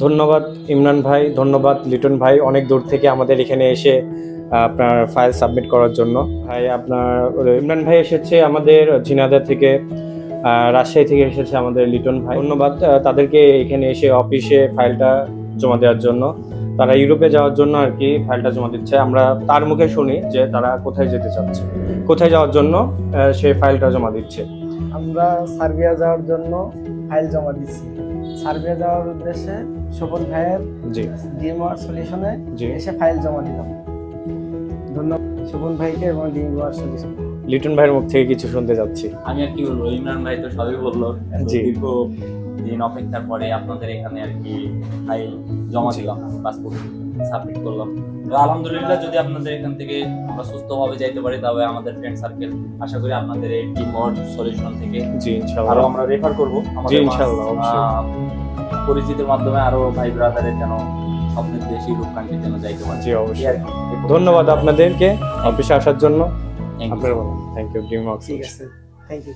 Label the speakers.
Speaker 1: ধন্যবাদ ইমরান ভাই, ধন্যবাদ লিটন ভাই, অনেক দূর থেকে আমাদের এখানে এসে আপনার ফাইল সাবমিট করার জন্য। ভাই আপনার ইমরান ভাই এসেছে আমাদের ঝিনাইদহ থেকে, রাজশাহী থেকে এসেছে আমাদের লিটন ভাই। ধন্যবাদ তাদেরকে এখানে এসে অফিসে ফাইলটা জমা দেওয়ার জন্য। তারা ইউরোপে যাওয়ার জন্য আর কি ফাইলটা জমা দিচ্ছে। আমরা তার মুখে শুনি যে তারা কোথায় যেতে চাচ্ছে, কোথায় যাওয়ার জন্য সে ফাইলটা জমা দিচ্ছে।
Speaker 2: আমরা সার্বিয়া যাওয়ার জন্য ফাইল জমা দিচ্ছি। সার্বিয়া যাওয়ার উদ্দেশ্যে শোভন ভাইয়ের
Speaker 1: জি
Speaker 2: ড্রিম ওয়ার্ক সলিউশনে
Speaker 1: জি
Speaker 2: এসে ফাইল জমা দিলাম। ধন্যবাদ শোভন ভাইকে এবং ড্রিম ওয়ার্ক সলিউশন।
Speaker 1: লিটন ভাইয়ের মুখ থেকে কিছু শুনতে যাচ্ছি।
Speaker 3: আমি আর কি বলবো, ইমরান ভাই তো সবই বললো।
Speaker 1: জি।
Speaker 3: দীর্ঘ দিন অপেক্ষার পরে আপনাদের এখানে আর কি ফাইল জমা দিলাম, পাসপোর্ট সাবমিট করলাম। তো আলহামদুলিল্লাহ, যদি আপনাদের এখান থেকে আমরা সুস্থভাবে যাইতে পারি, তবে আমাদের ফ্রেন্ড সার্কেল আশা করি আপনাদের এই টিম ওয়ার্ক সলিউশন থেকে
Speaker 1: জি ইনশাআল্লাহ
Speaker 3: আরো আমরা রেফার করবো
Speaker 1: জি ইনশাআল্লাহ অবশ্যই।
Speaker 3: পরিচিতির মাধ্যমে আরো ভাই ব্রাদারের যেন স্বপ্নের দেশ ইউরোপ কান্ট্রি যেন যাইতে পারে।
Speaker 1: জি অবশ্যই। ধন্যবাদ আপনাদেরকে অফিসে আসার জন্য।
Speaker 3: Thank you.
Speaker 1: আপনার থ্যাংক ইউ ড্রিম ওয়ার্কস।
Speaker 2: ঠিক আছে, থ্যাংক ইউ।